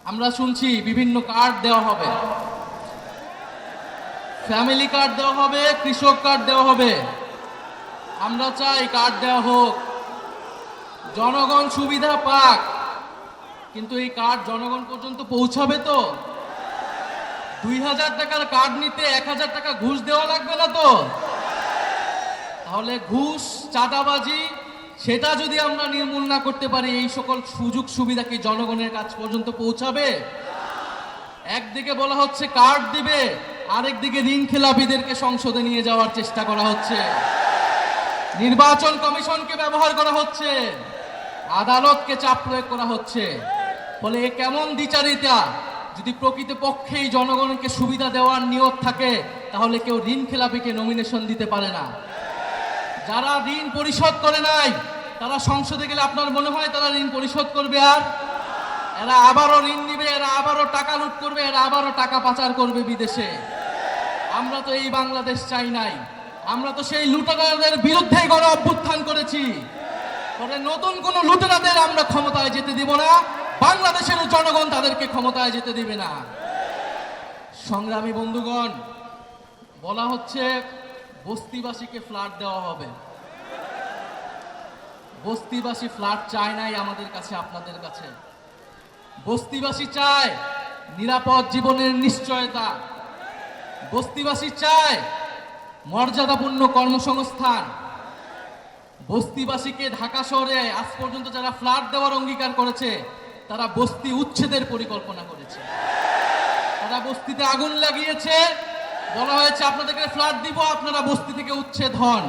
আমরা শুনছি বিভিন্ন কার্ড দেওয়া হবে, ফ্যামিলি কার্ড দেওয়া হবে, কৃষক কার্ড দেওয়া হবে। আমরা চাই কার্ড দেওয়া হোক, জনগণ সুবিধা পাক, কিন্তু এই কার্ড জনগণ পর্যন্ত পৌঁছাবে তো? 2000 টাকার কার্ড নিতে 1000 টাকা ঘুষ দেওয়া লাগবে না তো? তাহলে ঘুষ, চাঁদাবাজি সেটা যদি আমরা নির্মূল না করতে পারি, এই সকল সুযোগ সুবিধা কি জনগণের কাছ পর্যন্ত পৌঁছাবে? একদিকে বলা হচ্ছে কার্ড দিবে, আরেকদিকে ঋণ খেলাপিদেরকে সংসদে নিয়ে যাওয়ার চেষ্টা করা হচ্ছে, নির্বাচন কমিশনকে ব্যবহার করা হচ্ছে, আদালতকে চাপ প্রয়োগ করা হচ্ছে। ফলে এ কেমন দ্বিচারিতা? যদি প্রকৃতপক্ষেই জনগণকে সুবিধা দেওয়ার নিয়ত থাকে, তাহলে কেউ ঋণ খেলাপিকে নমিনেশন দিতে পারে না। যারা ঋণ পরিশোধ করে নাই তারা সংসদে গেলে আপনার মনে হয় তারা ঋণ পরিশোধ করবে? আর এরা আবারও ঋণ নিবে, এরা আবারও টাকা লুট করবে, এরা আবারও টাকা পাচার করবে বিদেশে। আমরা তো এই বাংলাদেশ চাই নাই, আমরা তো সেই লুটেরাদের বিরুদ্ধে গণ অভ্যুত্থান করেছি। ফলে নতুন কোন লুটেরাদের আমরা ক্ষমতায় যেতে দিব না, বাংলাদেশের জনগণ তাদেরকে ক্ষমতায় যেতে দিবে না। সংগ্রামী বন্ধুগণ, বলা হচ্ছে বস্তিবাসীকে ফ্ল্যাট দেওয়া হবে। বস্তিবাসী ফ্ল্যাট চায় নাই আমাদের কাছে, আপনাদের কাছে। বস্তিবাসী চায় নিরাপদ জীবনের নিশ্চয়তা, বস্তিবাসী চায় মর্যাদাপূর্ণ কর্মসংস্থান। বস্তিবাসীকে ঢাকা শহরে আজ পর্যন্ত যারা ফ্ল্যাট দেওয়ার অঙ্গীকার করেছে, তারা বস্তি উচ্ছেদের পরিকল্পনা করেছে। তারা বস্তিতে আগুন লাগিয়েছে, বলা হয়েছে আপনাদেরকে ফ্ল্যাট দিব, আপনারা বস্তি থেকে উচ্ছেদ হন।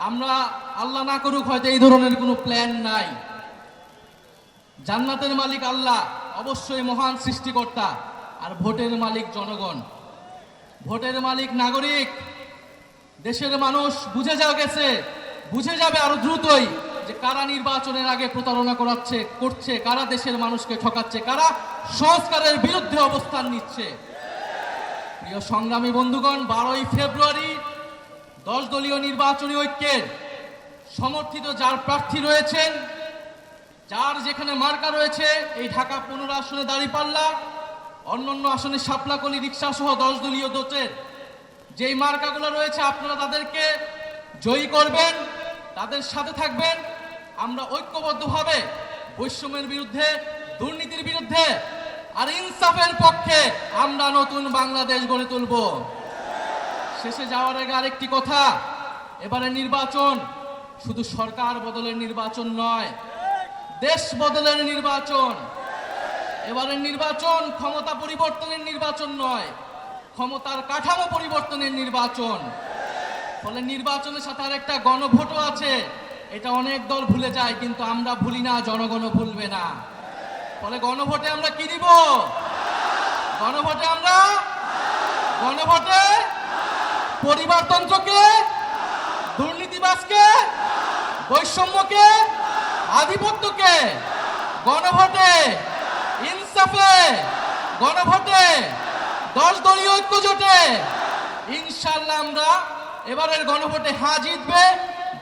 আমরা আল্লাহ না করুক হয়তো এই ধরনের কোনো প্ল্যান নাই। জান্নাতের মালিক আল্লাহ, অবশ্যই মহান সৃষ্টিকর্তা, আর ভোটের মালিক জনগণ, ভোটের মালিক নাগরিক। দেশের মানুষ বুঝে যাবে আরো দ্রুতই যে কারা নির্বাচনের আগে প্রতারণা করছে, কারা দেশের মানুষকে ঠকাচ্ছে, কারা সংস্কারের বিরুদ্ধে অবস্থান নিচ্ছে। প্রিয় সংগ্রামী বন্ধুগণ, 12ই ফেব্রুয়ারি 10 দলীয় নির্বাচনী ঐক্যের সমর্থিত যার প্রার্থী রয়েছেন, যার যেখানে মার্কা রয়েছে, এই ঢাকা 15 আসনে দাঁড়িপাল্লা, অন্যান্য আসনে শাপলাকলি, রিক্সা সহ 10 দলীয় জোটের যেই মার্কাগুলো রয়েছে, আপনারা তাদেরকে জয়ী করবেন, তাদের সাথে থাকবেন। আমরা ঐক্যবদ্ধভাবে বৈষম্যের বিরুদ্ধে, দুর্নীতির বিরুদ্ধে আর ইনসাফের পক্ষে আমরা নতুন বাংলাদেশ গড়ে তুলব। শেষে যাওয়ার আগে আরেকটি কথা, এবারে নির্বাচন শুধু সরকার বদলের নির্বাচন নয়, দেশ বদলের নির্বাচন। এবারের নির্বাচন ক্ষমতা পরিবর্তনের নির্বাচন নয়, ক্ষমতার কাঠামো পরিবর্তনের নির্বাচন। ফলে নির্বাচনের সাথে আরেকটা গণভোটও আছে, এটা অনেক দল ভুলে যায়, কিন্তু আমরা ভুলি না, জনগণও ভুলবে না। ফলে গণভোটে আমরা কি দিব? গণভোটে পরিবারতন্ত্রকে, দুর্নীতিবাজকে, বৈষম্যকে, আধিপত্যকে, গণভোটে ইনসাফে, গণভোটে 10 দলীয় ঐক্য জোটে ইনশাআল্লাহ আমরা এবারের গণভোটে হ্যাঁ জিতবে।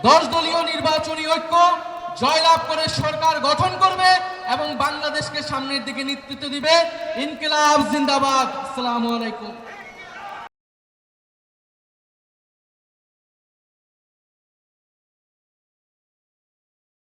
10 দলীয় নির্বাচনী ঐক্য জয়লাভ করে সরকার গঠন করবে এবং বাংলাদেশকে সামনের দিকে নেতৃত্ব দিবে। ইনকিলাব জিন্দাবাদ। আসসালামু আলাইকুম।